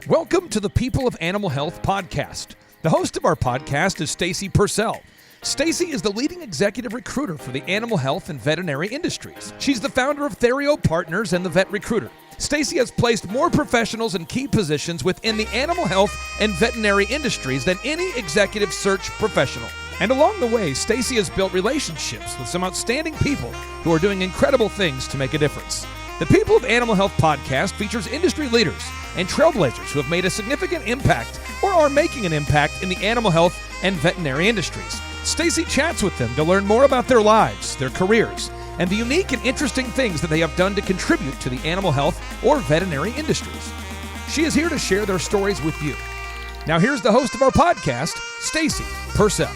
Welcome to the People of Animal Health podcast. The host of our podcast is Stacy Purcell. Stacy is the leading executive recruiter for the animal health and veterinary industries. She's the founder of Therio Partners and the Vet Recruiter. Stacy has placed more professionals in key positions within the animal health and veterinary industries than any executive search professional. And along the way, Stacy has built relationships with some outstanding people who are doing incredible things to make a difference. The People of Animal Health podcast features industry leaders and trailblazers who have made a significant impact or are making an impact in the animal health and veterinary industries. Stacy chats with them to learn more about their lives, their careers, and the unique and interesting things that they have done to contribute to the animal health or veterinary industries. She is here to share their stories with you. Now here's the host of our podcast, Stacy Purcell.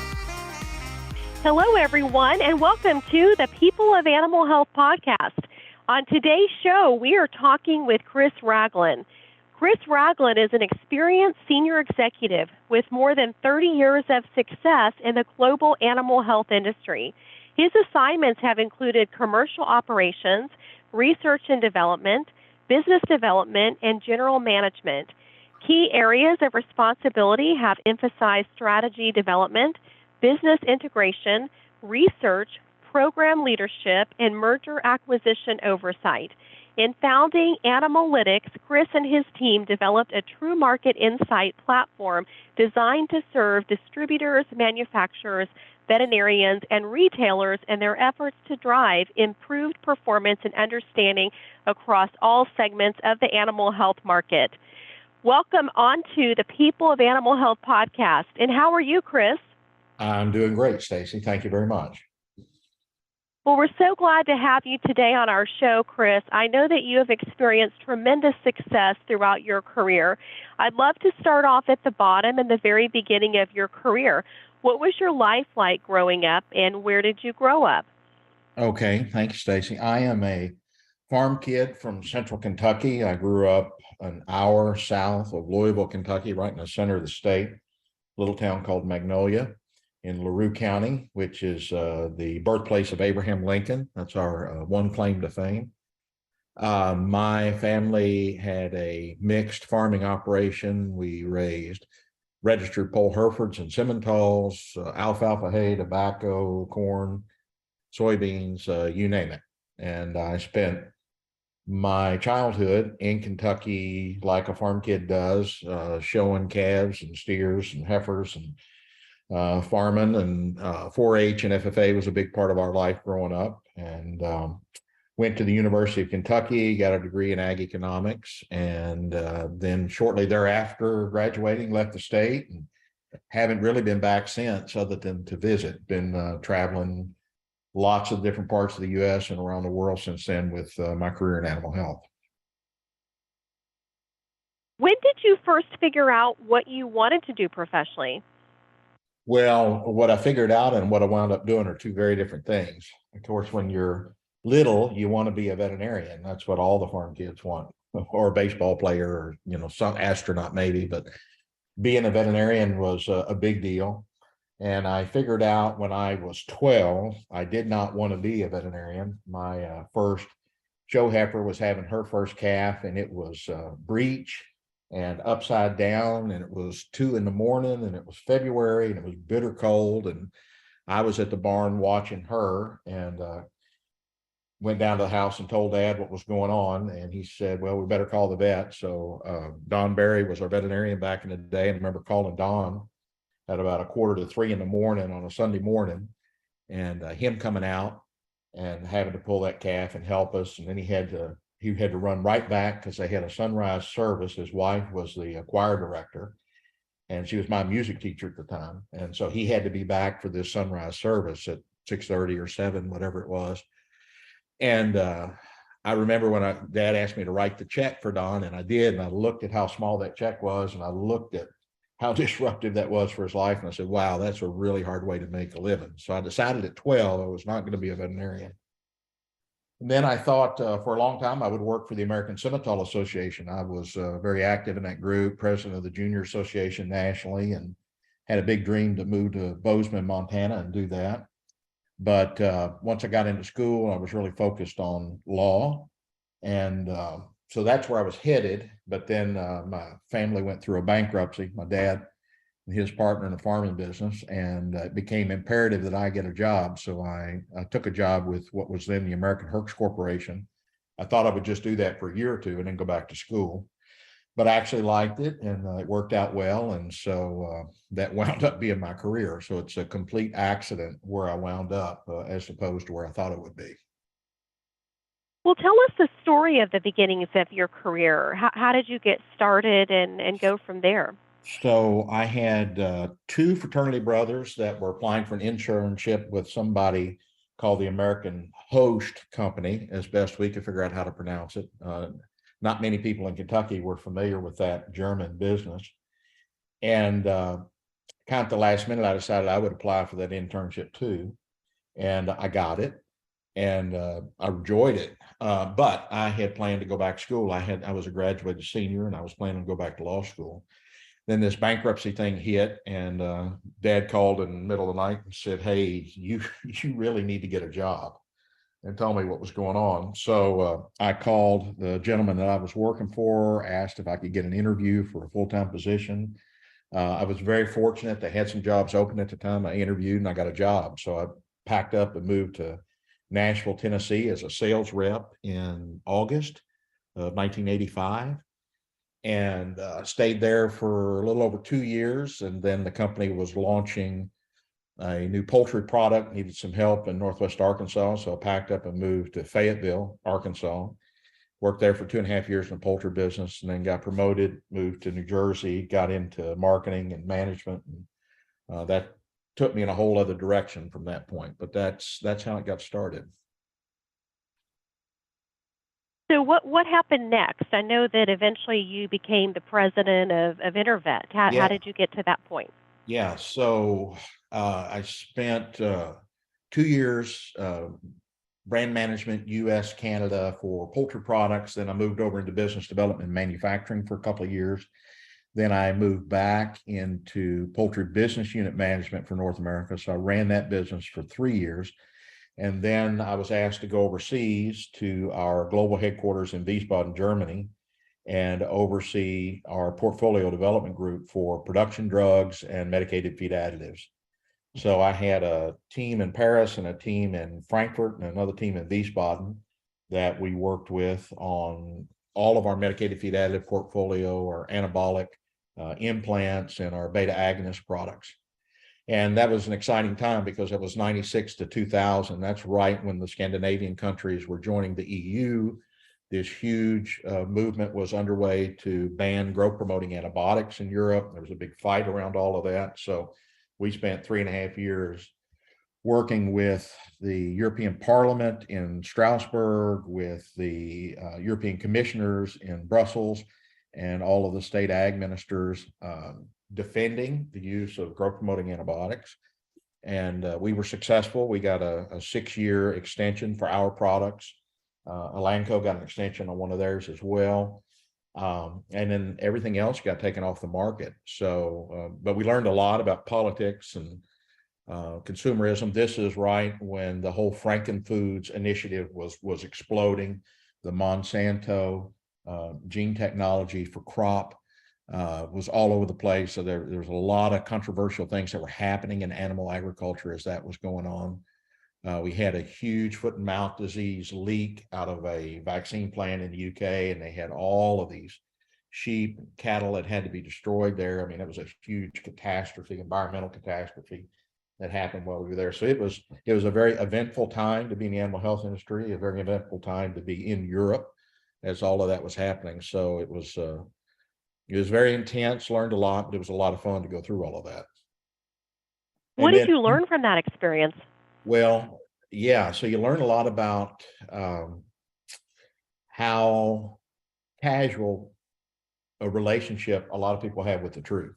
Hello, everyone, and welcome to the People of Animal Health podcast. On today's show, we are talking with Chris Ragland. Chris Ragland is an experienced senior executive with more than 30 years of success in the global animal health industry. His assignments have included commercial operations, research and development, business development, and general management. Key areas of responsibility have emphasized strategy development, business integration, research, program leadership, and merger acquisition oversight. In founding Animalytix, Chris and his team developed a true market insight platform designed to serve distributors, manufacturers, veterinarians, and retailers in their efforts to drive improved performance and understanding across all segments of the animal health market. Welcome onto the People of Animal Health podcast. And how are you, Chris? I'm doing great, Stacy. Thank you very much. Well, we're so glad to have you today on our show, Chris. I know that you have experienced tremendous success throughout your career. I'd love to start off at the bottom and the very beginning of your career. What was your life like growing up, and where did you grow up? Okay, thank you, Stacy. I am a farm kid from central Kentucky. I grew up an hour south of Louisville, Kentucky, right in the center of the state, a little town called Magnolia in LaRue County, which is the birthplace of Abraham Lincoln. That's our one claim to fame. My family had a mixed farming operation. We raised registered poll Herefords and Simmentals, alfalfa hay, tobacco, corn, soybeans, you name it. And I spent my childhood in Kentucky like a farm kid does, showing calves and steers and heifers and farming, and 4-H and FFA was a big part of our life growing up. And went to the University of Kentucky, got a degree in ag economics, and then shortly thereafter graduating, left the state and haven't really been back since other than to visit. Been traveling lots of different parts of the U.S. and around the world since then with my career in animal health. When did you first figure out what you wanted to do professionally? Well, what I figured out and what I wound up doing are two very different things. Of course, when you're little, you want to be a veterinarian. That's what all the farm kids want, or a baseball player, or, some astronaut maybe, but being a veterinarian was a big deal. And I figured out when I was 12, I did not want to be a veterinarian. My first show heifer was having her first calf, and it was breech and upside down, and it was 2 a.m, and it was February, and it was bitter cold, and I was at the barn watching her, and went down to the house and told Dad what was going on, and he said, well, we better call the vet. So Don Berry was our veterinarian back in the day, and I remember calling Don at about 2:45 a.m. on a Sunday morning, and him coming out and having to pull that calf and help us, and then he had to run right back because they had a sunrise service. His wife was the choir director, and she was my music teacher at the time. And so he had to be back for this sunrise service at 6:30 or 7, whatever it was. And I remember when Dad asked me to write the check for Don, and I did. And I looked at how small that check was, and I looked at how disruptive that was for his life. And I said, wow, that's a really hard way to make a living. So I decided at 12, I was not going to be a veterinarian. And then I thought for a long time I would work for the American Simmental Association. I was very active in that group, president of the Junior Association nationally, and had a big dream to move to Bozeman, Montana and do that. But once I got into school, I was really focused on law and so that's where I was headed. But then my family went through a bankruptcy, my dad and his partner in the farming business, and it became imperative that I get a job. So I took a job with what was then the American Herx Corporation. I thought I would just do that for a year or two and then go back to school, but I actually liked it, and it worked out well. And so that wound up being my career. So it's a complete accident where I wound up as opposed to where I thought it would be. Well, tell us the story of the beginnings of your career. How did you get started and go from there? So I had two fraternity brothers that were applying for an internship with somebody called the American Host Company, as best we could figure out how to pronounce it. Not many people in Kentucky were familiar with that German business. And kind of at the last minute, I decided I would apply for that internship too. And I got it, and I enjoyed it. But I had planned to go back to school. I was a graduated senior, and I was planning to go back to law school. Then this bankruptcy thing hit, and Dad called in the middle of the night and said, "Hey, you really need to get a job," and told me what was going on. So I called the gentleman that I was working for, asked if I could get an interview for a full-time position. I was very fortunate. They had some jobs open at the time. I interviewed and I got a job. So I packed up and moved to Nashville, Tennessee as a sales rep in August of 1985, and stayed there for a little over 2 years. And then the company was launching a new poultry product, needed some help in Northwest Arkansas. So I packed up and moved to Fayetteville, Arkansas, worked there for 2.5 years in the poultry business, and then got promoted, moved to New Jersey, got into marketing and management. And that took me in a whole other direction from that point, but that's how it got started. So what happened next? I know that eventually you became the president of Intervet. How Yeah. did you get to that point? Yeah, so I spent 2 years brand management, US, Canada for poultry products. Then I moved over into business development and manufacturing for a couple of years. Then I moved back into poultry business unit management for North America. So I ran that business for 3 years. And then I was asked to go overseas to our global headquarters in Wiesbaden, Germany, and oversee our portfolio development group for production drugs and medicated feed additives. So I had a team in Paris and a team in Frankfurt and another team in Wiesbaden that we worked with on all of our medicated feed additive portfolio, our anabolic implants, and our beta agonist products. And that was an exciting time because it was 96 to 2000. That's right when the Scandinavian countries were joining the EU. This huge movement was underway to ban growth promoting antibiotics in Europe. There was a big fight around all of that. So we spent 3.5 years working with the European Parliament in Strasbourg, with the European commissioners in Brussels, and all of the state ag ministers defending the use of growth promoting antibiotics. And we were successful. We got a 6-year extension for our products. Elanco got an extension on one of theirs as well. And then everything else got taken off the market. So, but we learned a lot about politics and consumerism. This is right when the whole Frankenfoods initiative was exploding. The Monsanto gene technology for crop was all over the place. So there was a lot of controversial things that were happening in animal agriculture as that was going on. We had a huge foot and mouth disease leak out of a vaccine plant in the UK, and they had all of these sheep and cattle that had to be destroyed there. I mean, it was a huge catastrophe, environmental catastrophe that happened while we were there. So it was a very eventful time to be in the animal health industry, a very eventful time to be in Europe as all of that was happening. So it was very intense, learned a lot, but it was a lot of fun to go through all of that. What did you learn from that experience? Well, yeah, so you learn a lot about how casual a relationship a lot of people have with the truth.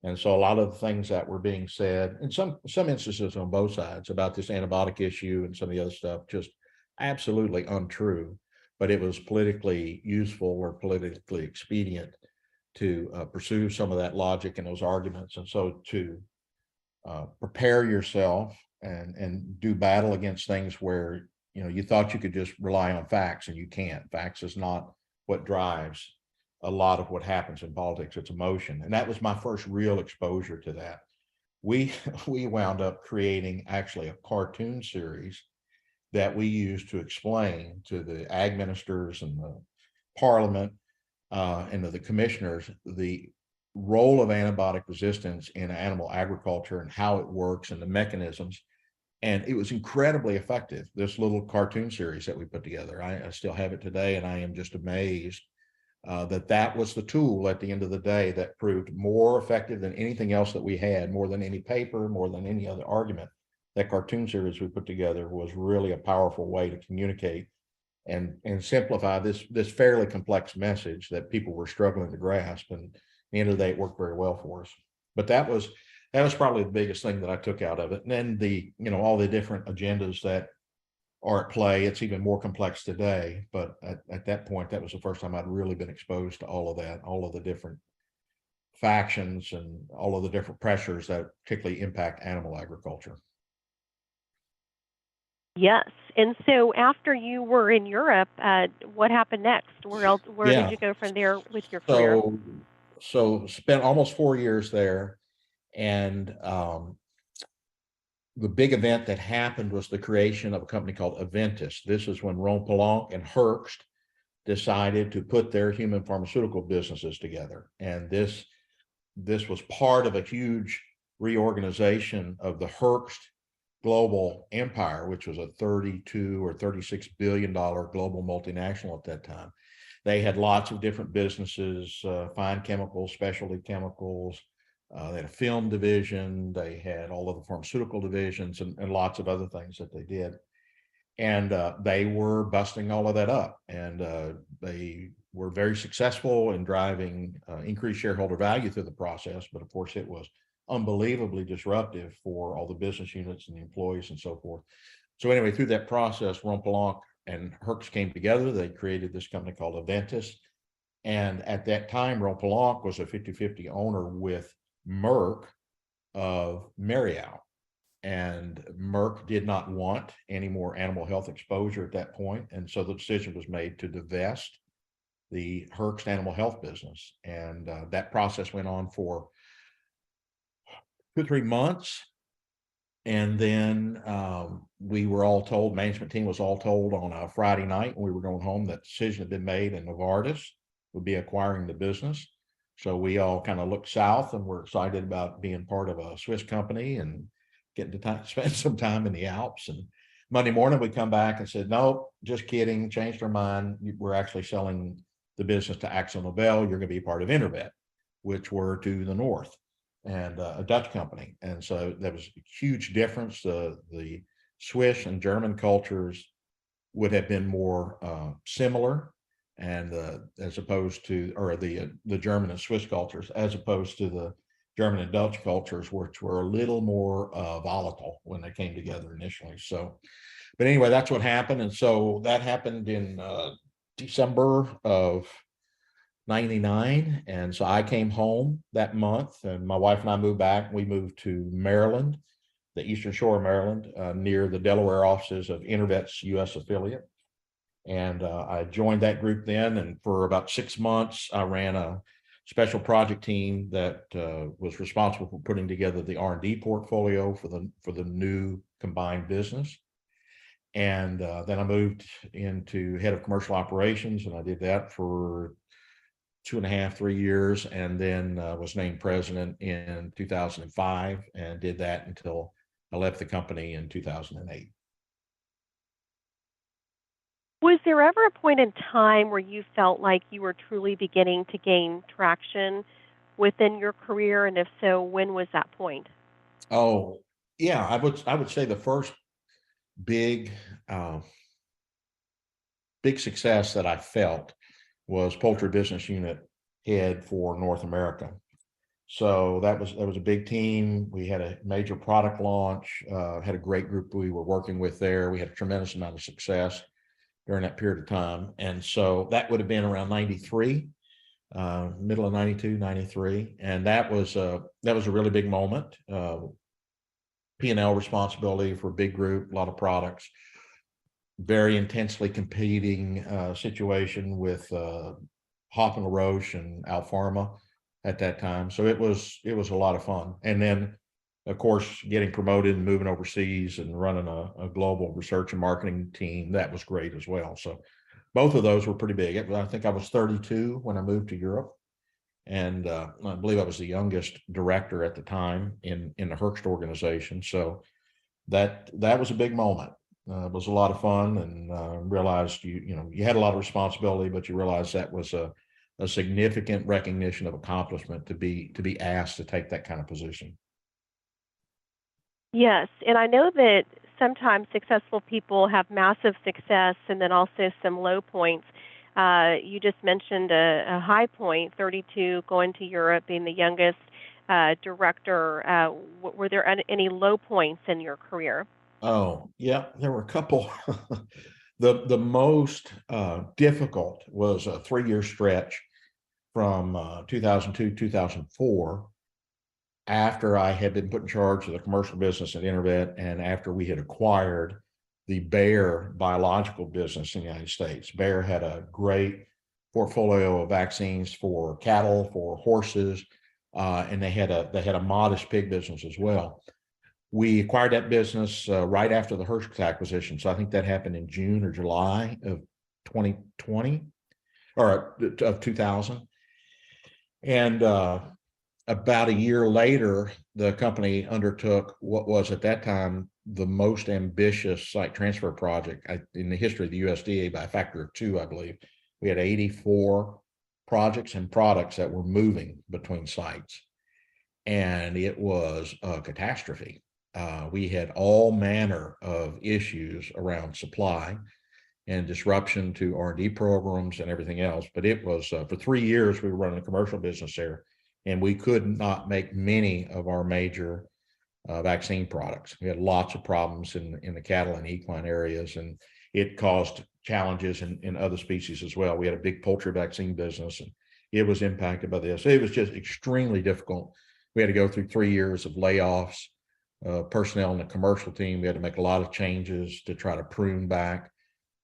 And so a lot of the things that were being said, in some instances on both sides about this antibiotic issue and some of the other stuff, just absolutely untrue, but it was politically useful or politically expedient to pursue some of that logic and those arguments. And so to prepare yourself and do battle against things where, you know, you thought you could just rely on facts, and you can't. Facts is not what drives a lot of what happens in politics. It's emotion. And that was my first real exposure to that. We wound up creating actually a cartoon series that we used to explain to the ag ministers and the parliament and to the commissioners the role of antibiotic resistance in animal agriculture and how it works and the mechanisms. And it was incredibly effective, this little cartoon series that we put together. I still have it today, and I am just amazed that was the tool at the end of the day that proved more effective than anything else that we had, more than any paper, more than any other argument. That cartoon series we put together was really a powerful way to communicate and simplify this fairly complex message that people were struggling to grasp. And at the end of the day, it worked very well for us. But that was probably the biggest thing that I took out of it. And then all the different agendas that are at play. It's even more complex today, but at that point, that was the first time I'd really been exposed to all of that, all of the different factions and all of the different pressures that particularly impact animal agriculture. Yes. And so after you were in Europe, what happened next? Where did you go from there with your career? So spent almost 4 years there. And the big event that happened was the creation of a company called Aventis. This is when Ron Pellanc and Herbst decided to put their human pharmaceutical businesses together. And this was part of a huge reorganization of the Herbst global empire, which was a $32 or $36 billion global multinational at that time. They had lots of different businesses, fine chemicals, specialty chemicals. They had a film division. They had all of the pharmaceutical divisions and lots of other things that they did. And they were busting all of that up. And they were very successful in driving increased shareholder value through the process. But of course, it was unbelievably disruptive for all the business units and the employees and so forth. So anyway, through that process, Ron Pellanc and Herbst came together. They created this company called Aventis. And at that time, Ron Pellanc was a 50-50 owner with Merck of Marial. And Merck did not want any more animal health exposure at that point. And so the decision was made to divest the Herbst animal health business. And that process went on for 2 or 3 months. And then we were all told, management team was all told on a Friday night when we were going home, that decision had been made and Novartis would be acquiring the business. So we all kind of looked south and were excited about being part of a Swiss company and getting to spend some time in the Alps. And Monday morning we come back and said, no, just kidding, changed our mind. We're actually selling the business to AkzoNobel. You're going to be part of Intervet, which were to the north, and a Dutch company. And so there was a huge difference. The Swiss and German cultures would have been more similar, and as opposed to, or the German and Swiss cultures, as opposed to the German and Dutch cultures, which were a little more volatile when they came together initially. So, but anyway, that's what happened. And so that happened in December of 99. And so I came home that month, and my wife and I moved back. We moved to Maryland, the Eastern Shore of Maryland, near the Delaware offices of Intervet's U.S. affiliate. And I joined that group then. And for about 6 months, I ran a special project team that was responsible for putting together the R&D portfolio for the new combined business. And then I moved into head of commercial operations, and I did that for 2.5, 3 years, and then was named president in 2005 and did that until I left the company in 2008. Was there ever a point in time where you felt like you were truly beginning to gain traction within your career? And if so, when was that point? Oh, yeah, I would say the first big success that I felt was poultry business unit head for North America. So that was a big team. We had a major product launch, had a great group we were working with there. We had a tremendous amount of success during that period of time. And so that would have been around 93, middle of 92, 93. And that was a really big moment. P&L responsibility for a big group, a lot of products. very intensely competing situation with Hoffman LaRoche and Alpharma at that time. So it was a lot of fun. And then, of course, getting promoted and moving overseas and running a global research and marketing team, that was great as well. So both of those were pretty big. I think I was 32 when I moved to Europe. And I believe I was the youngest director at the time in the Hearst organization. So that was a big moment. It was a lot of fun, and realized you had a lot of responsibility, but you realized that was a significant recognition of accomplishment to be asked to take that kind of position. Yes, and I know that sometimes successful people have massive success and then also some low points. You just mentioned a high point, 32, going to Europe, being the youngest director. Were there any low points in your career? Oh, yeah, there were a couple. The most difficult was a 3-year stretch from 2002 2004, after I had been put in charge of the commercial business at Intervet, and after we had acquired the Bayer biological business in the United States. Bayer had a great portfolio of vaccines for cattle, for horses, and they had a modest pig business as well. We acquired that business right after the Hearst acquisition. So I think that happened in June or July of 2020 or of 2000. And about a year later, the company undertook what was at that time the most ambitious site transfer project in the history of the USDA by a factor of 2, I believe. We had 84 projects and products that were moving between sites. And it was a catastrophe. We had all manner of issues around supply and disruption to R&D programs and everything else. But it was, for 3 years, we were running a commercial business there, and we could not make many of our major vaccine products. We had lots of problems in the cattle and equine areas, and it caused challenges in other species as well. We had a big poultry vaccine business, and it was impacted by this. It was just extremely difficult. We had to go through 3 years of layoffs, personnel in the commercial team. We had to make a lot of changes to try to prune back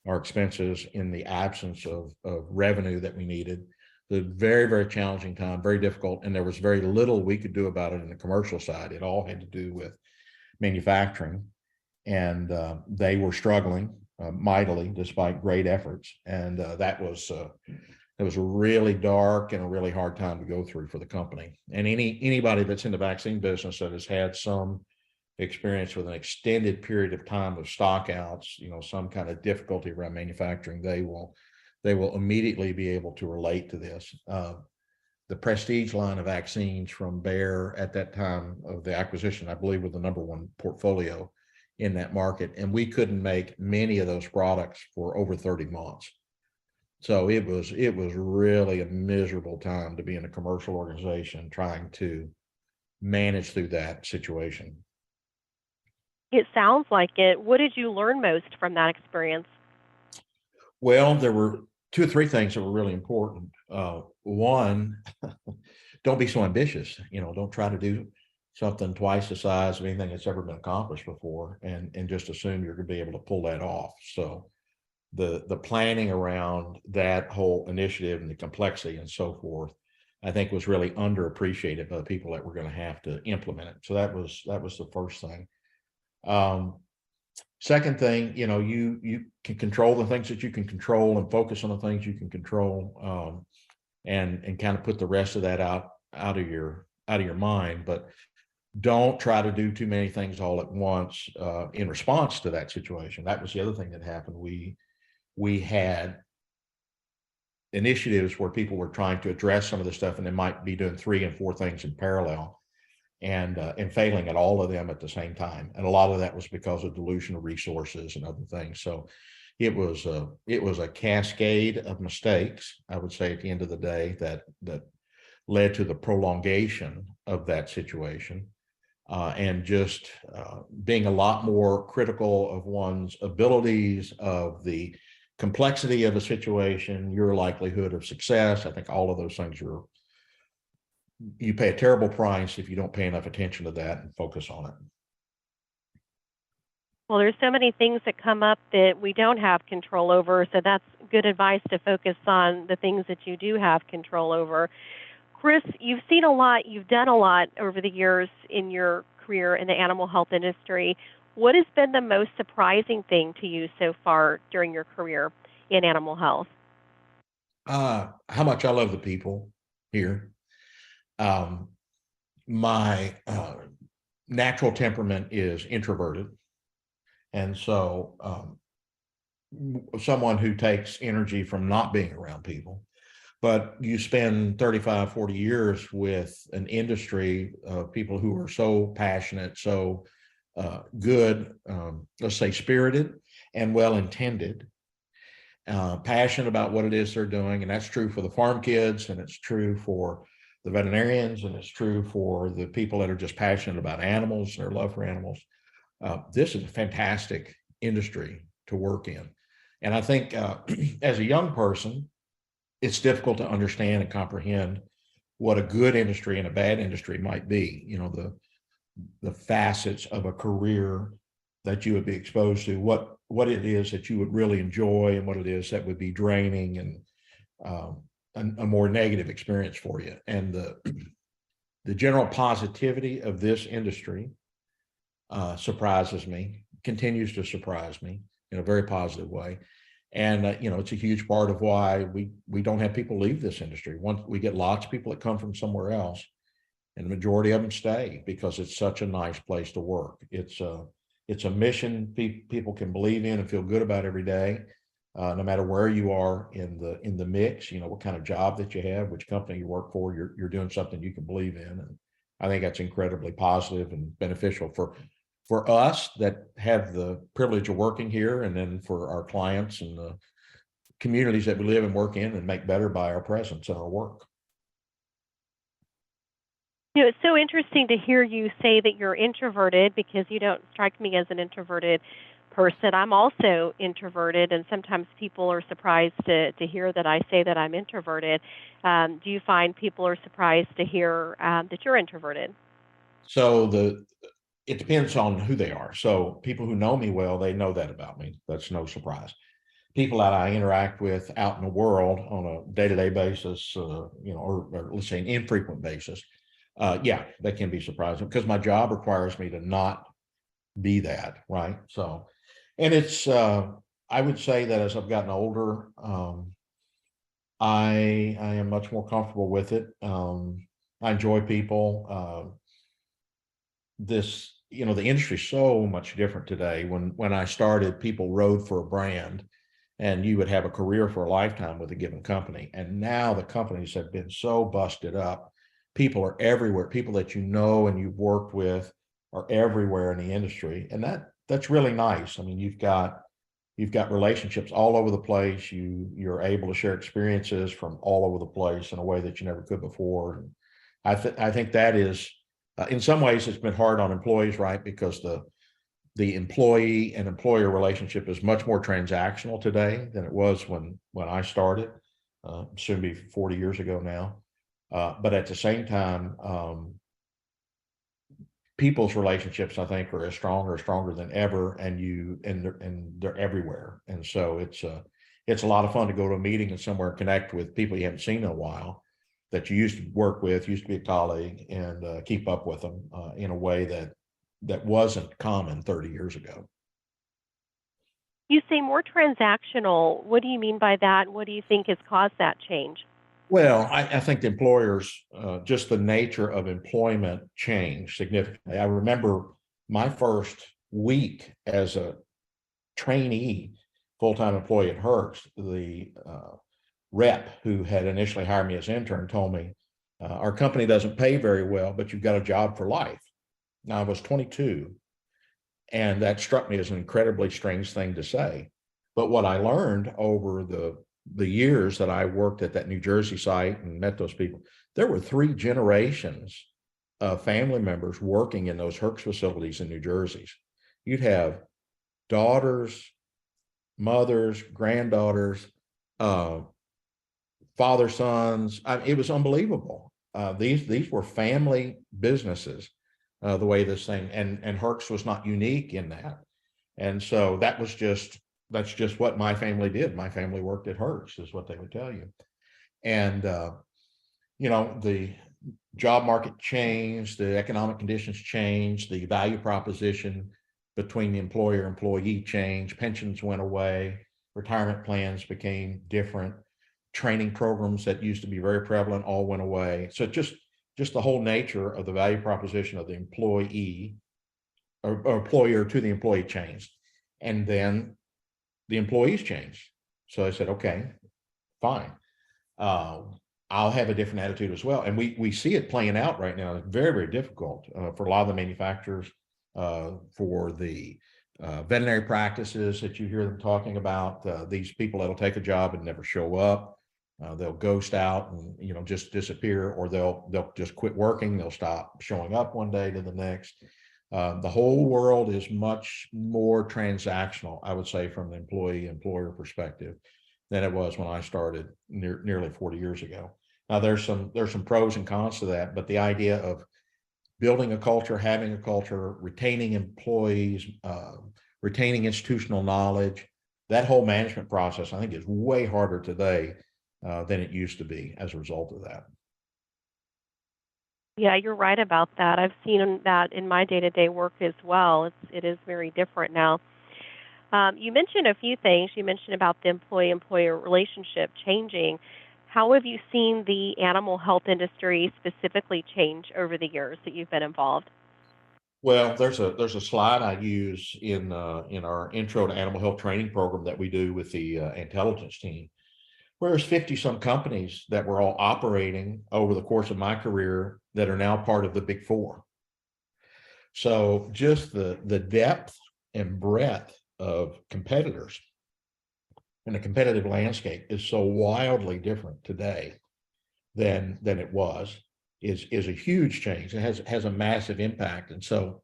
our expenses in the absence of revenue that we needed. The very, very challenging time, very difficult, and there was very little we could do about it in the commercial side. It all had to do with manufacturing, and they were struggling mightily despite great efforts. And it was a really dark and a really hard time to go through for the company. And anybody that's in the vaccine business that has had some experience with an extended period of time of stockouts, some kind of difficulty around manufacturing, they will immediately be able to relate to this. The Prestige line of vaccines from Bayer at that time of the acquisition, I believe, were the #1 portfolio in that market, and we couldn't make many of those products for over 30 months. So it was really a miserable time to be in a commercial organization trying to manage through that situation. It sounds like it. What did you learn most from that experience? Well, there were 2 or 3 things that were really important. One, don't be so ambitious. Don't try to do something twice the size of anything that's ever been accomplished before, and just assume you're going to be able to pull that off. So the planning around that whole initiative and the complexity and so forth, I think, was really underappreciated by the people that were going to have to implement it. So that was the first thing. Second thing, you can control the things that you can control and focus on the things you can control, and kind of put the rest of that out of your mind. But don't try to do too many things all at once in response to that situation. That was the other thing that happened. We had initiatives where people were trying to address some of the stuff, and they might be doing 3 and 4 things in parallel, and failing at all of them at the same time. And a lot of that was because of dilution of resources and other things. So it was a cascade of mistakes, I would say, at the end of the day, that led to the prolongation of that situation, and just being a lot more critical of one's abilities, of the complexity of a situation, your likelihood of success. I think all of those things you pay a terrible price if you don't pay enough attention to that and focus on it. Well, there's so many things that come up that we don't have control over, so that's good advice to focus on the things that you do have control over. Chris, you've seen a lot, you've done a lot over the years in your career in the animal health industry. What has been the most surprising thing to you so far during your career in animal health? How much I love the people here. Um, my natural temperament is introverted. And so someone who takes energy from not being around people, but you spend 35, 40 years with an industry of people who are so passionate, so good, let's say spirited and well-intended, passionate about what it is they're doing. And that's true for the farm kids, and it's true for the veterinarians, and it's true for the people that are just passionate about animals, their love for animals. This is a fantastic industry to work in. And I think as a young person, it's difficult to understand and comprehend what a good industry and a bad industry might be. You know, the facets of a career that you would be exposed to, what it is that you would really enjoy, and what it is that would be draining and a more negative experience for you. And the general positivity of this industry surprises me, continues to surprise me in a very positive way. And you know, it's a huge part of why we don't have people leave this industry. Once we get lots of people that come from somewhere else, and the majority of them stay because it's such a nice place to work. It's a mission people can believe in and feel good about every day, no matter where you are in the mix. You know, what kind of job that you have, which company you work for, you're doing something you can believe in, and I think that's incredibly positive and beneficial for us that have the privilege of working here, and then for our clients and the communities that we live and work in and make better by our presence and our work. You know, it's so interesting to hear you say that you're introverted, because you don't strike me as an introverted person. I'm also introverted, and sometimes people are surprised to hear that I say that I'm introverted. Do you find people are surprised to hear that you're introverted? So it depends on who they are. So people who know me well, they know that about me. That's no surprise. People that I interact with out in the world on a day-to-day basis, you know, or let's say an infrequent basis, yeah, that can be surprising because my job requires me to not be that, right? So, and it's, I would say that as I've gotten older, I am much more comfortable with it. I enjoy people. You know, the industry is so much different today. When I started, people rode for a brand, and you would have a career for a lifetime with a given company. And now the companies have been so busted up. People are everywhere. People that you know and you've worked with are everywhere in the industry, and that's really nice. I mean, you've got relationships all over the place. You're able to share experiences from all over the place in a way that you never could before. And I think that is, in some ways, it's been hard on employees, right? Because the employee and employer relationship is much more transactional today than it was when I started, soon be 40 years ago now. But at the same time, people's relationships, I think, are as stronger than ever, and they're everywhere. And so it's a lot of fun to go to a meeting and somewhere and connect with people you haven't seen in a while, that you used to work with, used to be a colleague, and keep up with them in a way that wasn't common 30 years ago. You say more transactional. What do you mean by that? What do you think has caused that change? Well, I think the employers, just the nature of employment changed significantly. I remember my first week as a trainee, full-time employee at Hertz, the rep who had initially hired me as intern told me, our company doesn't pay very well, but you've got a job for life. Now, I was 22, and that struck me as an incredibly strange thing to say. But what I learned over the years that I worked at that New Jersey site and met those people, there were 3 generations of family members working in those Hertz facilities in New Jersey. You'd have daughters, mothers, granddaughters, father sons. It was unbelievable. These were family businesses, the way this thing, and Hertz was not unique in that. And so that's just what my family did. My family worked at Hertz, is what they would tell you. And, the job market changed, the economic conditions changed, the value proposition between the employer employee changed, pensions went away, retirement plans became different, training programs that used to be very prevalent all went away. So just the whole nature of the value proposition of the employee or employer to the employee changed. And then the employees changed. So I said, okay, fine. I'll have a different attitude as well. And we see it playing out right now. It's very, very difficult for a lot of the manufacturers, for the veterinary practices that you hear them talking about, these people that'll take a job and never show up. They'll ghost out and, just disappear, or they'll just quit working. They'll stop showing up one day to the next. The whole world is much more transactional, I would say, from the employee-employer perspective than it was when I started nearly 40 years ago. Now, there's some pros and cons to that, but the idea of building a culture, having a culture, retaining employees, retaining institutional knowledge, that whole management process, I think, is way harder today than it used to be as a result of that. Yeah, you're right about that. I've seen that in my day-to-day work as well. It is very different now. You mentioned a few things. You mentioned about the employee-employer relationship changing. How have you seen the animal health industry specifically change over the years that you've been involved? Well, there's a slide I use in our intro to animal health training program that we do with the intelligence team, where there's 50 some companies that were all operating over the course of my career that are now part of the Big Four. So just the depth and breadth of competitors and the competitive landscape is so wildly different today than it was, is a huge change. It has a massive impact. And so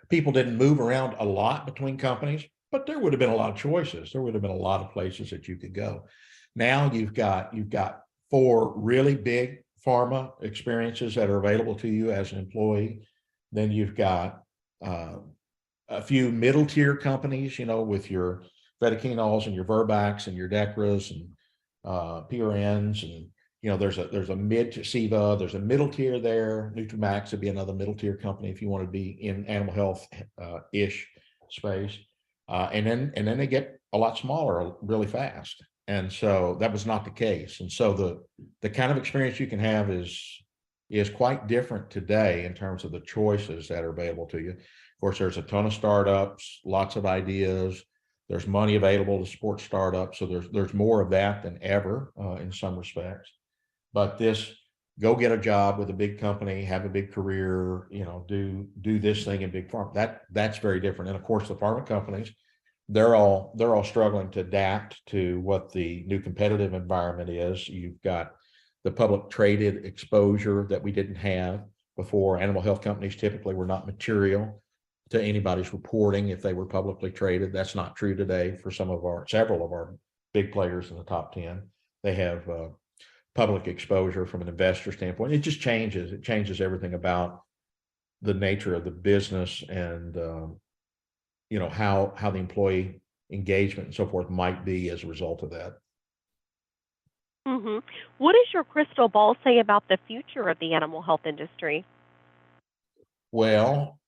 people didn't move around a lot between companies, but there would have been a lot of choices. There would have been a lot of places that you could go. Now you've got 4 really big pharma experiences that are available to you as an employee. Then you've got a few middle tier companies, with your Vetokinols and your Verbax and your Decras and PRNs, and there's a mid to SIVA, there's a middle tier there. Nutramax would be another middle tier company if you want to be in animal health ish space, and then they get a lot smaller really fast. And so that was not the case. And so the kind of experience you can have is quite different today in terms of the choices that are available to you. Of course, there's a ton of startups, lots of ideas. There's money available to support startups. So there's more of that than ever in some respects. But this go get a job with a big company, have a big career, do this thing in big pharma, that's very different. And of course, the pharma companies, they're all struggling to adapt to what the new competitive environment is. You've got the public traded exposure that we didn't have before. Animal health companies typically were not material to anybody's reporting if they were publicly traded. That's not true today for several of our big players in the top 10. They have public exposure from an investor standpoint. It just changes. It changes everything about the nature of the business and how the employee engagement and so forth might be as a result of that. Mm-hmm. What does your crystal ball say about the future of the animal health industry? Well,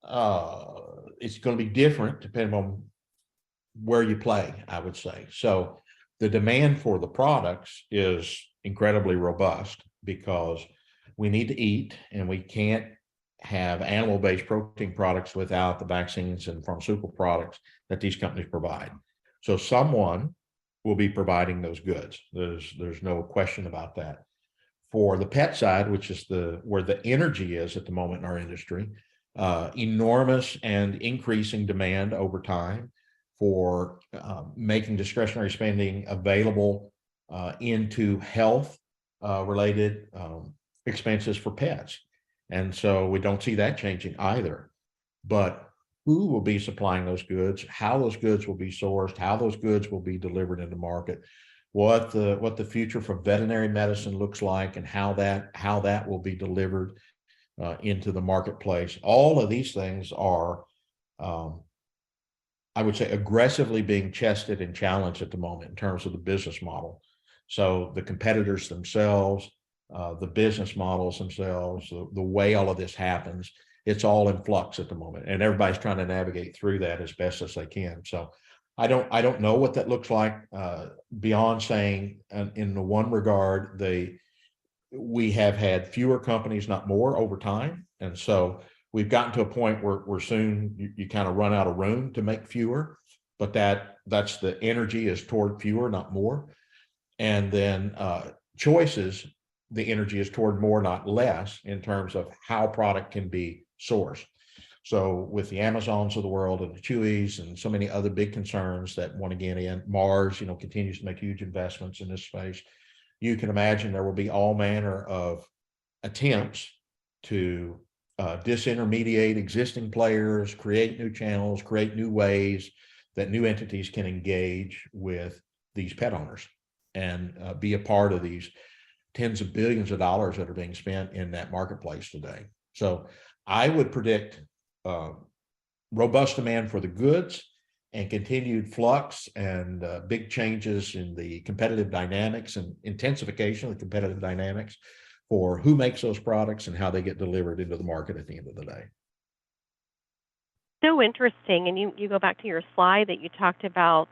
it's going to be different depending on where you play, I would say. So the demand for the products is incredibly robust because we need to eat, and we can't have animal-based protein products without the vaccines and pharmaceutical products that these companies provide. So someone will be providing those goods. There's no question about that. For the pet side, which is where the energy is at the moment in our industry, enormous and increasing demand over time for making discretionary spending available into health related expenses for pets. And so we don't see that changing either. But who will be supplying those goods, how those goods will be sourced, how those goods will be delivered into market, what the future for veterinary medicine looks like, and how that will be delivered into the marketplace. All of these things are I would say, aggressively being tested and challenged at the moment in terms of the business model. So the competitors themselves, the business models themselves, the way all of this happens, it's all in flux at the moment, and everybody's trying to navigate through that as best as they can. So I don't know what that looks like, beyond saying, in the one regard, we have had fewer companies, not more, over time. And so we've gotten to a point where soon you kind of run out of room to make fewer, but that's the energy is toward fewer, not more. And then choices, the energy is toward more, not less, in terms of how product can be sourced. So with the Amazons of the world and the Chewies and so many other big concerns that want to get in, Mars, continues to make huge investments in this space. You can imagine there will be all manner of attempts to disintermediate existing players, create new channels, create new ways that new entities can engage with these pet owners and be a part of these tens of billions of dollars that are being spent in that marketplace today. So I would predict robust demand for the goods and continued flux and big changes in the competitive dynamics and intensification of the competitive dynamics for who makes those products and how they get delivered into the market at the end of the day. So interesting. And you go back to your slide that you talked about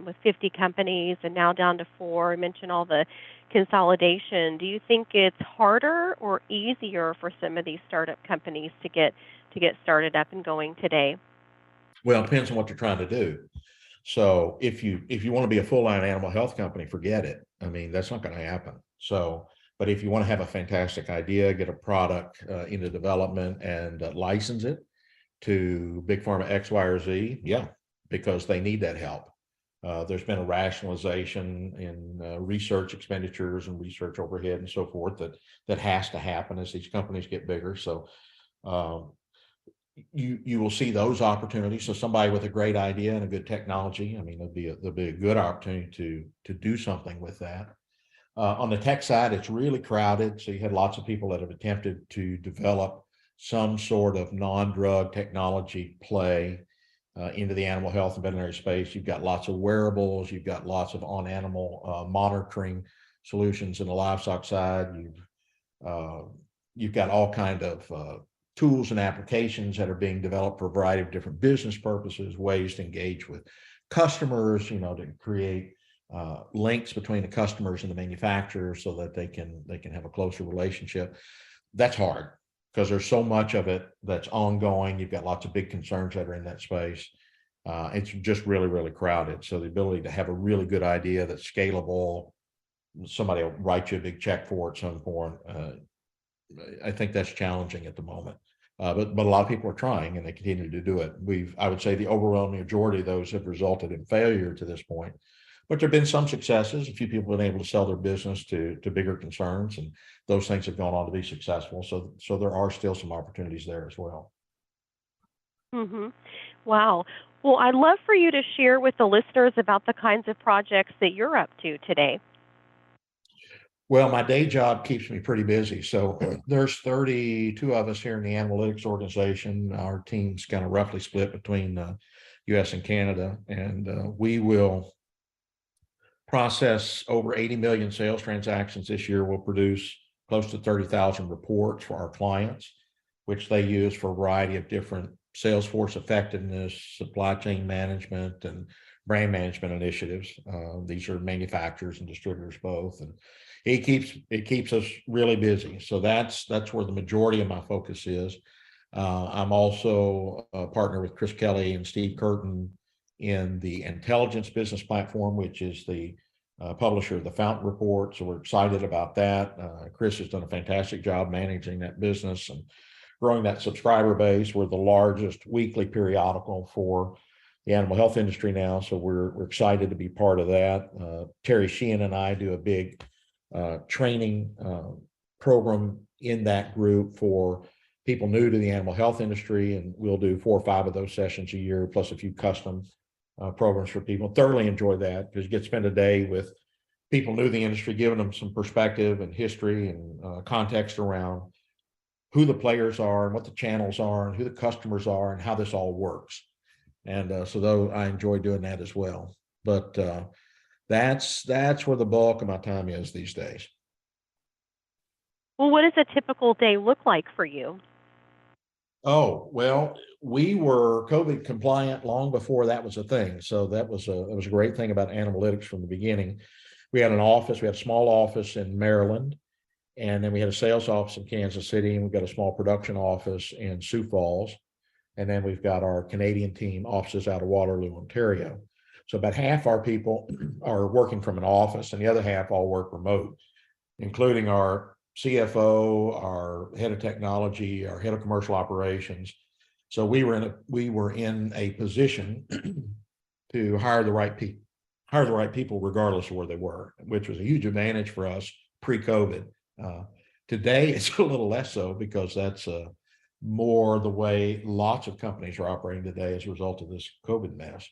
with 50 companies and now down to 4. You mentioned all the consolidation. Do you think it's harder or easier for some of these startup companies to get started up and going today? Well, it depends on what you're trying to do. So if you want to be a full-line animal health company, forget it. I mean, that's not going to happen. So, but if you want to have a fantastic idea, get a product into development and license it to Big Pharma X, Y, or Z, yeah, because they need that help. There's been a rationalization in research expenditures and research overhead and so forth that has to happen as these companies get bigger. So you will see those opportunities. So somebody with a great idea and a good technology, I mean, there'll be a good opportunity to do something with that. On the tech side, it's really crowded. So you had lots of people that have attempted to develop some sort of non-drug technology play into the animal health and veterinary space. You've got lots of wearables. You've got lots of on-animal monitoring solutions in the livestock side. You've got all kind of tools and applications that are being developed for a variety of different business purposes, ways to engage with customers, to create links between the customers and the manufacturers so that they can have a closer relationship. That's hard because there's so much of it that's ongoing. You've got lots of big concerns that are in that space. It's just really, really crowded. So the ability to have a really good idea that's scalable, somebody will write you a big check for at some point. I think that's challenging at the moment. But a lot of people are trying and they continue to do it. I would say the overwhelming majority of those have resulted in failure to this point. But there have been some successes. A few people have been able to sell their business to bigger concerns, and those things have gone on to be successful. So there are still some opportunities there as well. Mm-hmm. Wow. Well, I'd love for you to share with the listeners about the kinds of projects that you're up to today. Well, my day job keeps me pretty busy. So there's 32 of us here in the Animalytix organization. Our team's kind of roughly split between US and Canada, and we will process over 80 million sales transactions this year. We'll produce close to 30,000 reports for our clients, which they use for a variety of different sales force effectiveness, supply chain management, and brand management initiatives. These are manufacturers and distributors both, and it keeps us really busy. So that's where the majority of my focus is. I'm also a partner with Chris Kelly and Steve Curtin in the intelligence business platform, which is the publisher of the Fountain Report. So we're excited about that. Chris has done a fantastic job managing that business and growing that subscriber base. We're the largest weekly periodical for the animal health industry now. So we're excited to be part of that. Terry Sheehan and I do a big training program in that group for people new to the animal health industry. And we'll do 4 or 5 of those sessions a year, plus a few custom programs for people. Thoroughly enjoy that because you get to spend a day with people new to the industry, giving them some perspective and history and context around who the players are and what the channels are and who the customers are and how this all works. And so though I enjoy doing that as well. But that's where the bulk of my time is these days. Well, what does a typical day look like for you? Oh, well, we were COVID compliant long before that was a thing. So that was a great thing about Animalytix from the beginning. We had a small office in Maryland, and then we had a sales office in Kansas City, and we've got a small production office in Sioux Falls. And then we've got our Canadian team offices out of Waterloo, Ontario. So about half our people are working from an office, and the other half all work remote, including our CFO, our head of technology, our head of commercial operations. So we were in a position to hire the right people regardless of where they were, which was a huge advantage for us pre-COVID. Today it's a little less so, because that's more the way lots of companies are operating today as a result of this COVID mess.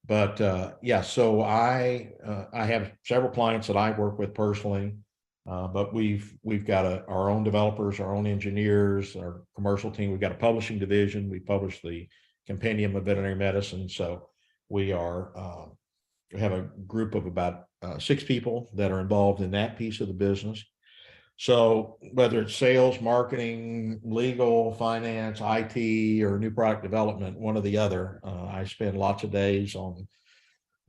But yeah, so I have several clients that I work with personally, but we've got our own developers, our own engineers, our commercial team. We've got a publishing division. We publish the Compendium of Veterinary Medicine. So we have a group of about 6 people that are involved in that piece of the business. So whether it's sales, marketing, legal, finance, IT, or new product development, one or the other, I spend lots of days on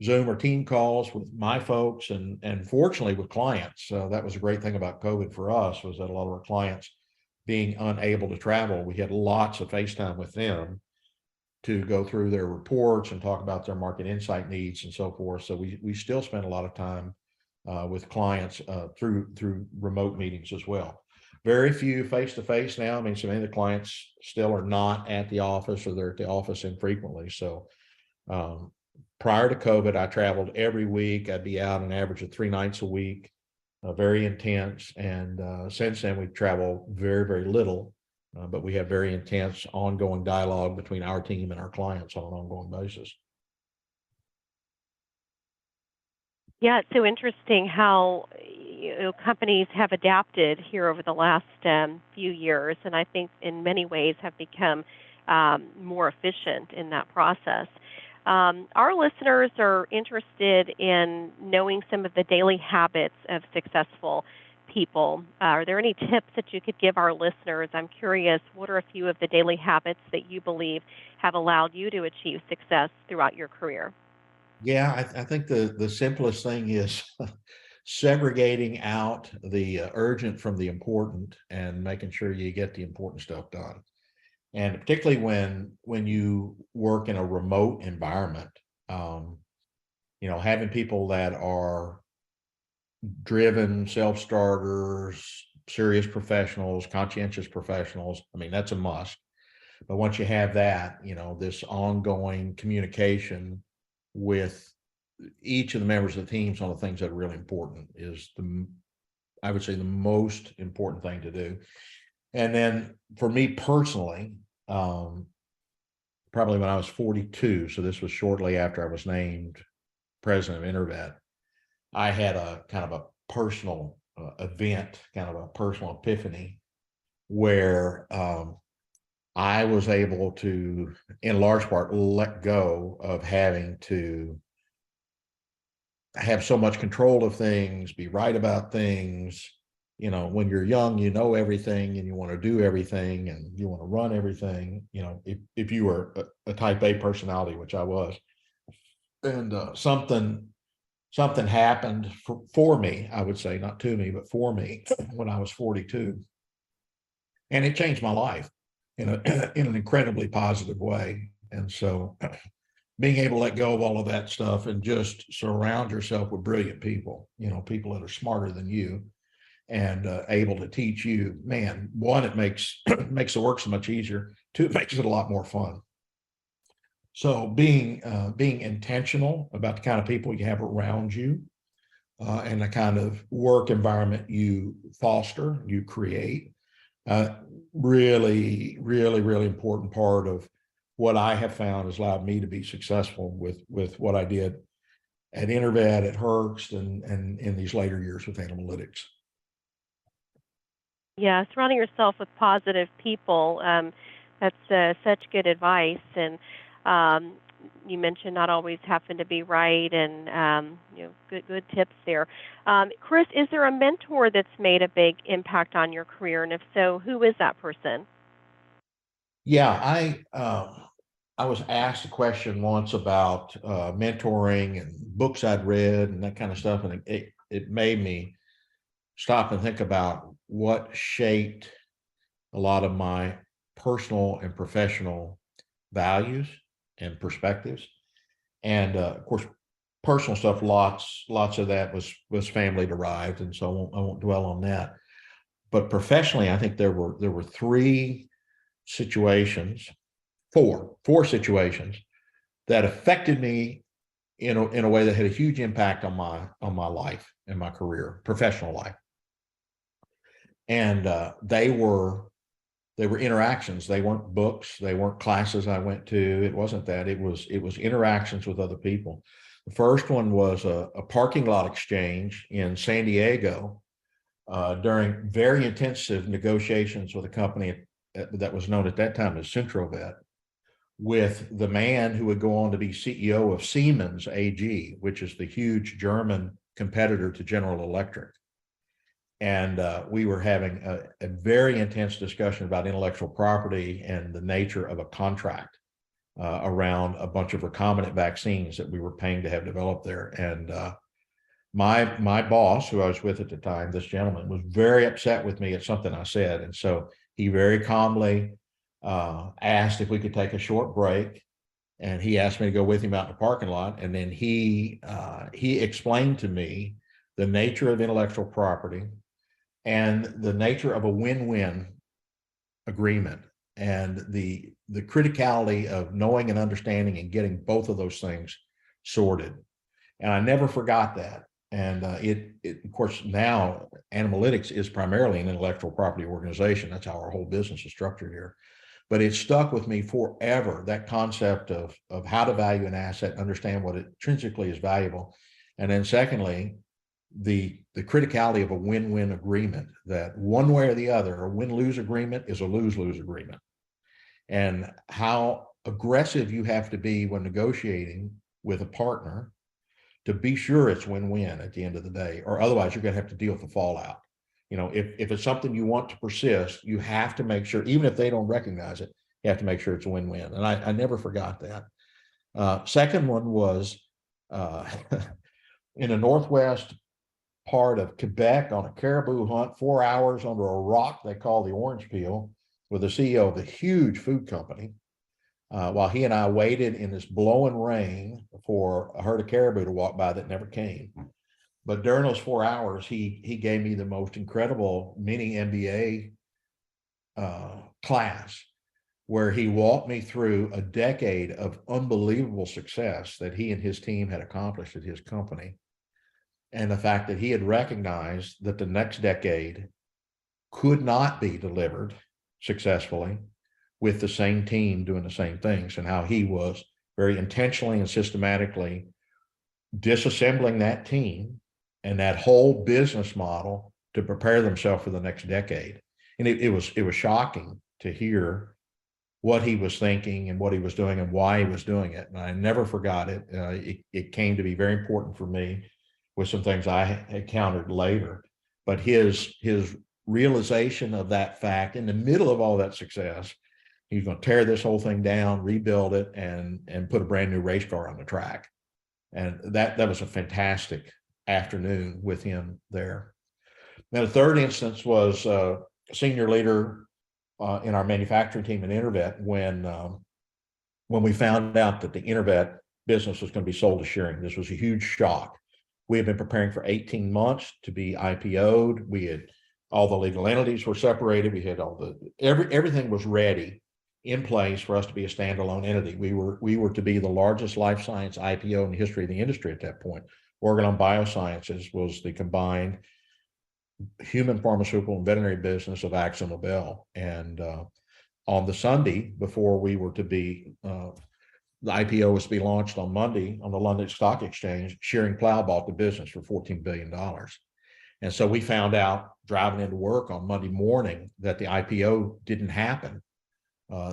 Zoom or team calls with my folks, and fortunately with clients. That was a great thing about COVID for us, was that a lot of our clients being unable to travel, we had lots of FaceTime with them to go through their reports and talk about their market insight needs and so forth. So we still spend a lot of time with clients through remote meetings as well. Very few face-to-face now. I mean, so many of the clients still are not at the office, or they're at the office infrequently. So prior to COVID, I traveled every week. I'd be out an average of 3 nights a week, very intense. And since then, we travel very, very little, but we have very intense ongoing dialogue between our team and our clients on an ongoing basis. Yeah, it's so interesting how companies have adapted here over the last few years, and I think in many ways have become more efficient in that process. Our listeners are interested in knowing some of the daily habits of successful people. Are there any tips that you could give our listeners? I'm curious, what are a few of the daily habits that you believe have allowed you to achieve success throughout your career? Yeah, I think the simplest thing is segregating out the urgent from the important, and making sure you get the important stuff done. And particularly when you work in a remote environment, um, having people that are driven self-starters, serious professionals, conscientious professionals, I mean, that's a must. But once you have that, this ongoing communication with each of the members of the teams on the things that are really important is I would say, the most important thing to do. And then for me personally, probably when I was 42, so this was shortly after I was named president of Intervet, I had a kind of a personal event, kind of a personal epiphany, where I was able to, in large part, let go of having to have so much control of things, be right about things. When you're young, everything, and you want to do everything, and you want to run everything. If you were a type A personality, which I was, and something happened for me, I would say, not to me, but for me, when I was 42, and it changed my life in in an incredibly positive way. And so being able to let go of all of that stuff and just surround yourself with brilliant people, people that are smarter than you, and able to teach you, man, one, it makes makes the work so much easier. Two, it makes it a lot more fun. So being intentional about the kind of people you have around you, and the kind of work environment you foster, you create, uh, really, really, really important part of what I have found has allowed me to be successful with what I did at Intervet, at Herbst, and in these later years with Animalytix. Yeah, surrounding yourself with positive people. That's such good advice. And you mentioned not always happen to be right, and good tips there. Chris, is there a mentor that's made a big impact on your career, and if so, who is that person? Yeah, I was asked a question once about mentoring and books I'd read and that kind of stuff, and it made me stop and think about what shaped a lot of my personal and professional values and perspectives. And of course, personal stuff, lots of that was family derived, and so I won't dwell on that. But professionally, I think there were three situations, four situations that affected me in a way that had a huge impact on my life and my career, professional life. And they were interactions. They weren't books. They weren't classes I went to. It wasn't that. It was interactions with other people. The first one was a parking lot exchange in San Diego during very intensive negotiations with a company that was known at that time as Centrovet, with the man who would go on to be CEO of Siemens AG, which is the huge German competitor to General Electric. And we were having a very intense discussion about intellectual property and the nature of a contract around a bunch of recombinant vaccines that we were paying to have developed there. And my boss, who I was with at the time, this gentleman, was very upset with me at something I said. And so he very calmly asked if we could take a short break. And he asked me to go with him out in the parking lot. And then he explained to me the nature of intellectual property and the nature of a win-win agreement, and the criticality of knowing and understanding and getting both of those things sorted. And I never forgot that. And it of course, now Animalytix is primarily an intellectual property organization. That's how our whole business is structured here. But it stuck with me forever, that concept of how to value an asset, understand what intrinsically is valuable. And then secondly, the criticality of a win-win agreement, that one way or the other, a win-lose agreement is a lose-lose agreement. And how aggressive you have to be when negotiating with a partner to be sure it's win-win at the end of the day, or otherwise you're going to have to deal with the fallout. If it's something you want to persist, you have to make sure, even if they don't recognize it, you have to make sure it's a win-win. And I never forgot that. Second one was in the Northwest part of Quebec on a caribou hunt, 4 hours under a rock they call the Orange Peel, with the CEO of a huge food company, while he and I waited in this blowing rain for a herd of caribou to walk by that never came. But during those 4 hours, he gave me the most incredible mini MBA class, where he walked me through a decade of unbelievable success that he and his team had accomplished at his company. And the fact that he had recognized that the next decade could not be delivered successfully with the same team doing the same things, and how he was very intentionally and systematically disassembling that team and that whole business model to prepare themselves for the next decade. And it was shocking to hear what he was thinking and what he was doing and why he was doing it. And I never forgot it. It came to be very important for me with some things I encountered later. But his realization of that fact in the middle of all that success, he's going to tear this whole thing down, rebuild it, and put a brand new race car on the track. And that was a fantastic afternoon with him there. Now, the third instance was a senior leader in our manufacturing team at Intervet when we found out that the Intervet business was going to be sold to Shearing. This was a huge shock. We had been preparing for 18 months to be IPO'd. We had all the legal entities were separated. We had everything was ready in place for us to be a standalone entity. We were to be the largest life science IPO in the history of the industry at that point. Organon Biosciences was the combined human pharmaceutical and veterinary business of AkzoNobel. And on the Sunday before we were to be the IPO was to be launched on Monday on the London Stock Exchange, Shearing Plow bought the business for $14 billion. And so we found out driving into work on Monday morning that the IPO didn't happen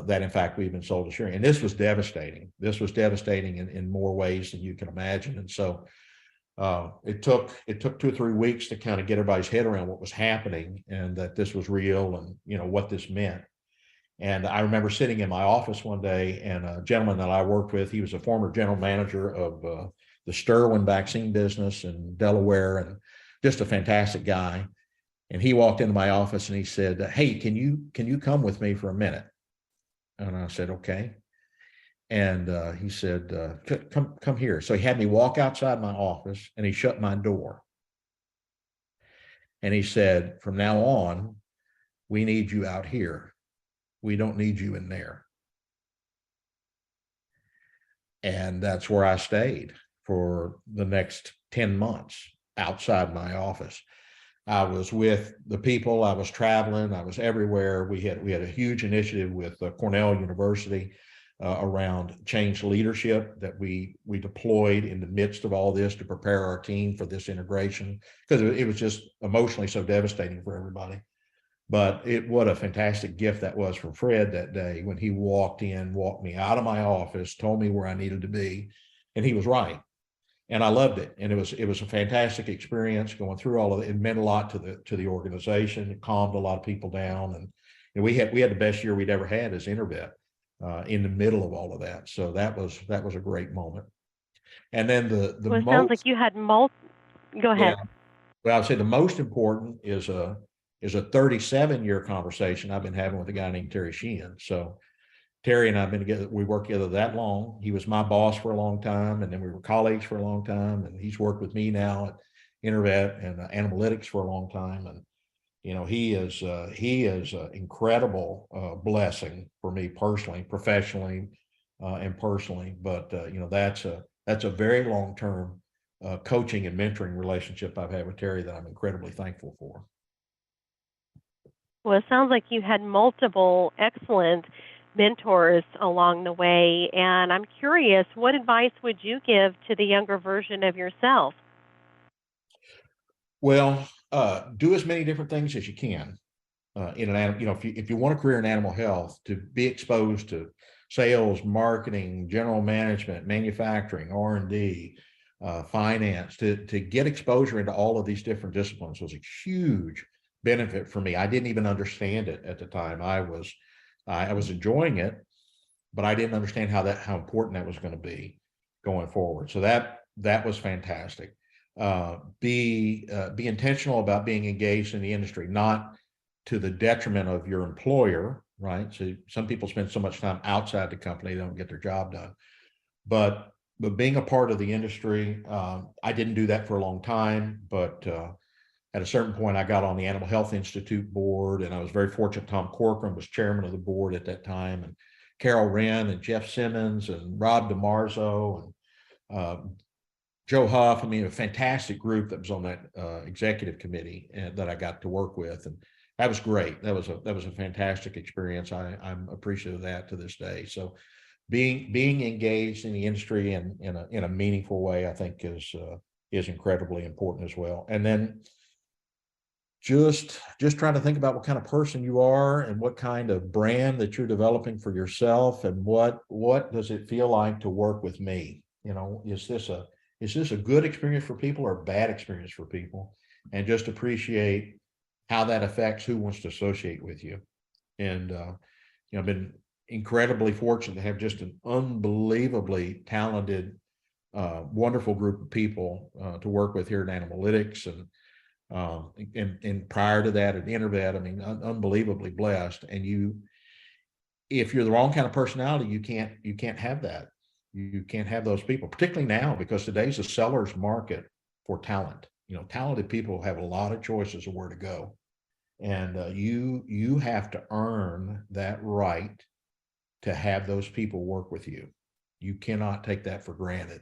that in fact we've been sold to Shuri. And this was devastating. This was devastating in more ways than you can imagine. And so it took 2 or 3 weeks to kind of get everybody's head around what was happening and that this was real and, you know, what this meant. And I remember sitting in my office one day, and a gentleman that I worked with, he was a former general manager of the Sterling vaccine business in Delaware, and just a fantastic guy. And he walked into my office and he said, "Hey, can you come with me for a minute?" And I said, "Okay." And he said, come here. So he had me walk outside my office and he shut my door. And he said, "From now on, we need you out here. We don't need you in there." And that's where I stayed for the next 10 months outside my office. I was with the people, I was traveling, I was everywhere. We had a huge initiative with Cornell University around change leadership that we deployed in the midst of all this to prepare our team for this integration, because it was just emotionally so devastating for everybody. But what a fantastic gift that was from Fred that day when he walked me out of my office, told me where I needed to be, and he was right. And I loved it. And it was a fantastic experience going through all of it. It meant a lot to the organization. It calmed a lot of people down. And we had the best year we'd ever had as Intervet in the middle of all of that. So that was a great moment. And then Well, it sounds like you had Go yeah, ahead. well, I would say the most important is a 37-year conversation I've been having with a guy named Terry Sheehan. So Terry and I have been together, we worked together that long. He was my boss for a long time, and then we were colleagues for a long time. And he's worked with me now at Intervet and Animalytix for a long time. And, you know, he is an incredible blessing for me personally, professionally, and personally. But, you know, that's a very long-term coaching and mentoring relationship I've had with Terry that I'm incredibly thankful for. Well, it sounds like you had multiple excellent mentors along the way, and I'm curious, what advice would you give to the younger version of yourself? Well, do as many different things as you can in an animal. You know, if you want a career in animal health, to be exposed to sales, marketing, general management, manufacturing, R&D, finance, to get exposure into all of these different disciplines was a huge benefit for me. I didn't even understand it at the time. I was enjoying it, but I didn't understand how important that was going to be going forward. So that was fantastic. Be intentional about being engaged in the industry, not to the detriment of your employer, right? So some people spend so much time outside the company, they don't get their job done. But being a part of the industry, I didn't do that for a long time, but at a certain point, I got on the Animal Health Institute board, and I was very fortunate. Tom Corcoran was chairman of the board at that time, and Carol Wren and Jeff Simmons and Rob DiMarzo and Joe Huff. I mean, a fantastic group that was on that executive committee that I got to work with, and that was great. That was a fantastic experience. I'm appreciative of that to this day. So, being engaged in the industry in a meaningful way, I think is incredibly important as well. And then just trying to think about what kind of person you are and what kind of brand that you're developing for yourself, and what does it feel like to work with me? You know, is this a good experience for people or a bad experience for people? And just appreciate how that affects who wants to associate with you. And you know, I've been incredibly fortunate to have just an unbelievably talented, wonderful group of people to work with here at Animalytix, and prior to that at Intervet. I mean, unbelievably blessed. And if you're the wrong kind of personality, you can't have that. You can't have those people, particularly now, because today's a seller's market for talent. You know, talented people have a lot of choices of where to go, and you have to earn that right to have those people work with you. You cannot take that for granted.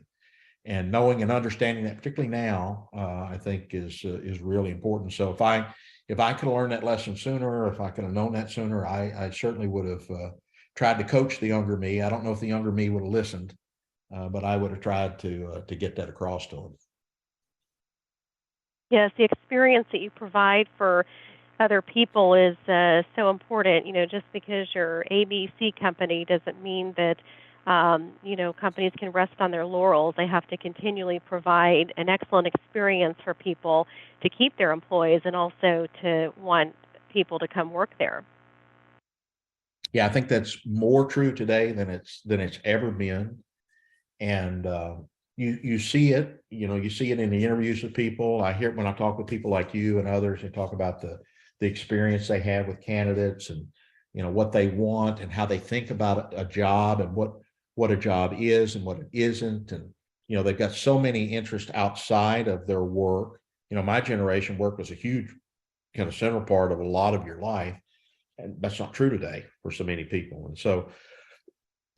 And knowing and understanding that, particularly now, I think is really important. So if I could have learned that lesson sooner, if I could have known that sooner, I certainly would have tried to coach the younger me. I don't know if the younger me would have listened, but I would have tried to get that across to them. Yes, the experience that you provide for other people is so important. Just because you're ABC company doesn't mean that companies can rest on their laurels. They have to continually provide an excellent experience for people to keep their employees and also to want people to come work there. Yeah, I think that's more true today than it's ever been. And you see it, you see it in the interviews with people. I hear it when I talk with people like you and others, and talk about the experience they have with candidates, and what they want and how they think about a job, and what a job is and what it isn't. And they've got so many interests outside of their work. My generation, work was a huge kind of central part of a lot of your life, and that's not true today for so many people. And so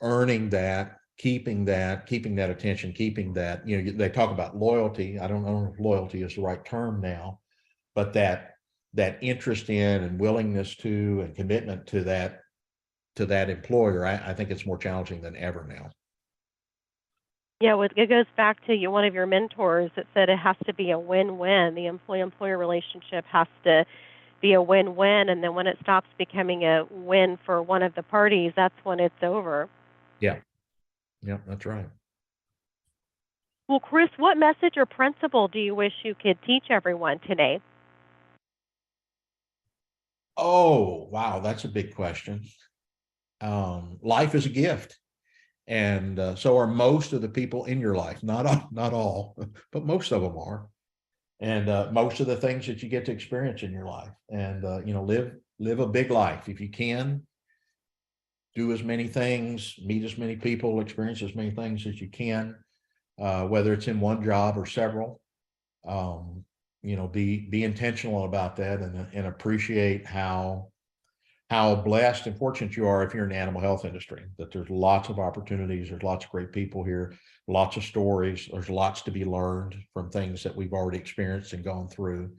earning that, keeping that attention, keeping that, they talk about loyalty. I don't know if loyalty is the right term now, but that interest in and willingness to and commitment to that employer, I think it's more challenging than ever now. Yeah, it goes back to one of your mentors that said it has to be a win-win. The employee-employer relationship has to be a win-win, and then when it stops becoming a win for one of the parties, that's when it's over. Yeah, that's right. Well, Chris, what message or principle do you wish you could teach everyone today? Oh, wow, that's a big question. Life is a gift. And so are most of the people in your life. Not all, but most of them are. And most of the things that you get to experience in your life. And live a big life if you can. Do as many things, meet as many people, experience as many things as you can, whether it's in one job or several. Be intentional about that, and appreciate how blessed and fortunate you are if you're in the animal health industry, that there's lots of opportunities, there's lots of great people here, lots of stories, there's lots to be learned from things that we've already experienced and gone through.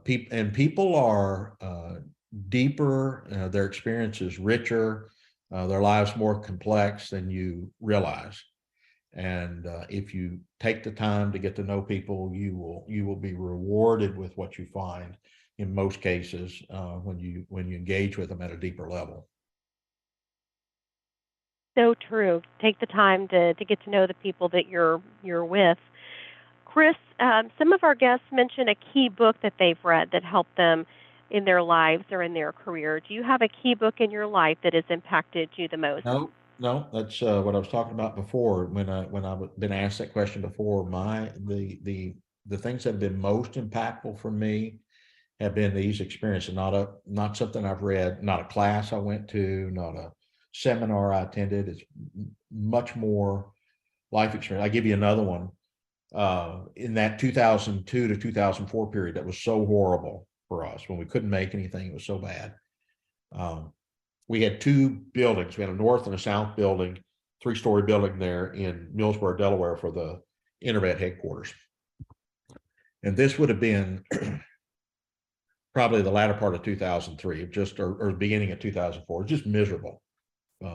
People are deeper, their experience is richer, their lives more complex than you realize. And if you take the time to get to know people, you will be rewarded with what you find in most cases when you engage with them at a deeper level. So true. Take the time to get to know the people that you're with. Chris, some of our guests mentioned a key book that they've read that helped them in their lives or in their career. Do you have a key book in your life that has impacted you the most? No, that's what I was talking about before. When I've been asked that question before, the things that have been most impactful for me have been these experiences. Not something I've read, not a class I went to, not a seminar I attended. It's much more life experience. I give you another one. In that 2002 to 2004 period, that was so horrible for us when we couldn't make anything. It was so bad. We had two buildings. We had a north and a south building, 3-story building there in Millsboro, Delaware, for the Intervet headquarters. And this would have been probably the latter part of 2003, or the beginning of 2004. Just miserable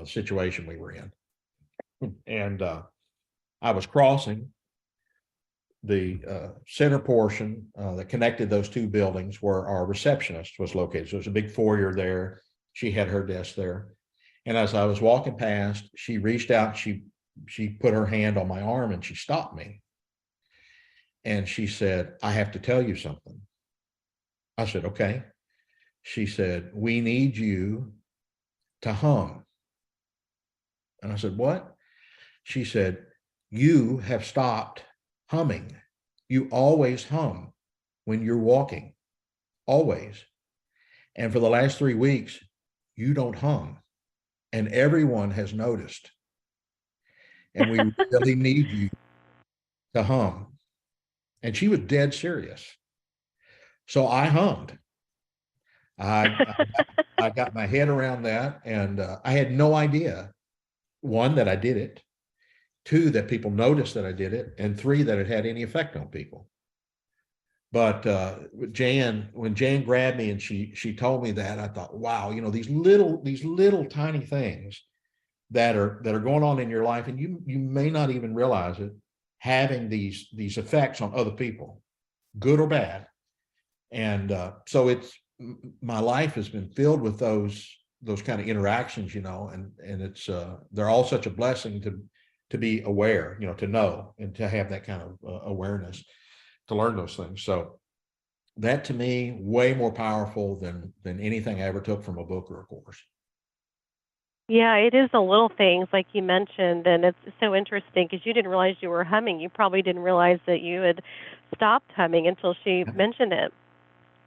situation we were in. And I was crossing the center portion that connected those two buildings, where our receptionist was located. So there's a big foyer there. She had her desk there. And as I was walking past, she reached out, she put her hand on my arm, and she stopped me. And she said, "I have to tell you something." I said, "Okay." She said, "We need you to hum." And I said, "What?" She said, "You have stopped humming. You always hum when you're walking, always. And for the last 3 weeks, you don't hum. And everyone has noticed. And we really need you to hum." And she was dead serious. So I hummed. I got my head around that, and I had no idea, one, that I did it, two, that people noticed that I did it, and three, that it had any effect on people. But when Jan grabbed me and she told me that, I thought, wow, these little tiny things that are going on in your life, and you may not even realize it, having these effects on other people, good or bad. And so my life has been filled with those kind of interactions, and it's they're all such a blessing to be aware, to know and to have that kind of awareness to learn those things. So that to me, way more powerful than anything I ever took from a book or a course. Yeah, it is the little things like you mentioned, and it's so interesting because you didn't realize you were humming. You probably didn't realize that you had stopped humming until she mentioned it.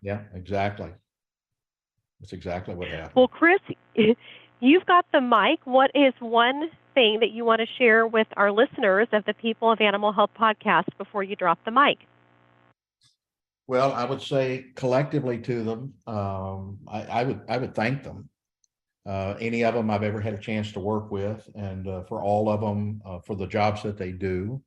Yeah, exactly. That's exactly what happened. Well, Chris, you've got the mic. What is one thing that you want to share with our listeners of the People of Animal Health podcast before you drop the mic? Well, I would say collectively to them, I would thank them. Any of them I've ever had a chance to work with, and for all of them for the jobs that they do.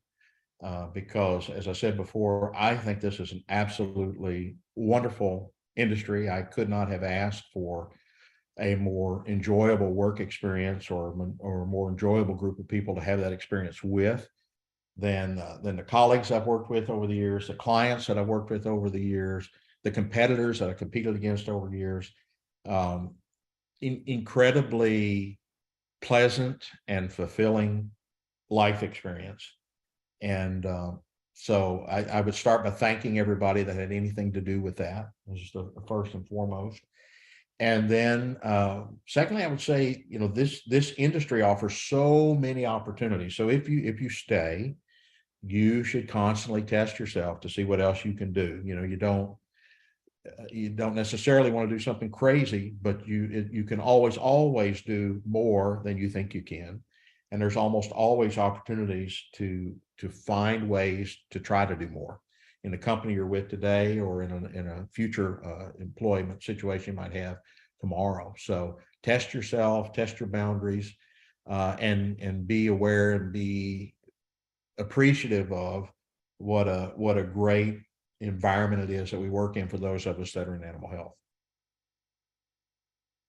Because, as I said before, I think this is an absolutely wonderful industry. I could not have asked for a more enjoyable work experience or a more enjoyable group of people to have that experience with than the colleagues I've worked with over the years, the clients that I've worked with over the years, the competitors that I competed against over the years. Incredibly pleasant and fulfilling life experience. And so I would start by thanking everybody that had anything to do with that. It was just the first and foremost. And then secondly, I would say, this industry offers so many opportunities. So if you stay, you should constantly test yourself to see what else you can do. You don't necessarily want to do something crazy, but you can always do more than you think you can. And there's almost always opportunities to find ways to try to do more in the company you're with today or in a future employment situation you might have tomorrow. So test yourself, test your boundaries, and be aware and be appreciative of what a great environment it is that we work in for those of us that are in animal health.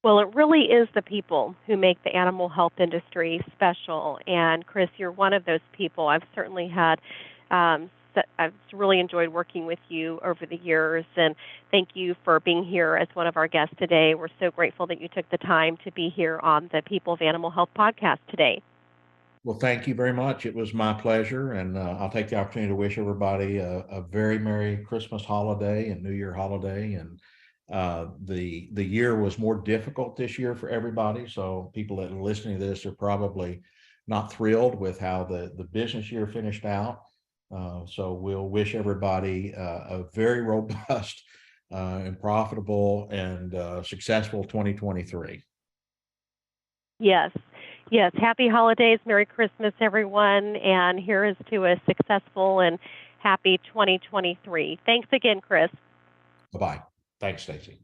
Well, it really is the people who make the animal health industry special. And Chris, you're one of those people. I've certainly had, I've really enjoyed working with you over the years. And thank you for being here as one of our guests today. We're so grateful that you took the time to be here on the People of Animal Health podcast today. Well, thank you very much. It was my pleasure. And I'll take the opportunity to wish everybody a very Merry Christmas holiday and New Year holiday. And the year was more difficult this year for everybody. So people that are listening to this are probably not thrilled with how the business year finished out. So we'll wish everybody a very robust and profitable and successful 2023. Yes. Yes. Happy holidays. Merry Christmas, everyone. And here is to a successful and happy 2023. Thanks again, Chris. Bye-bye. Thanks, Stacy.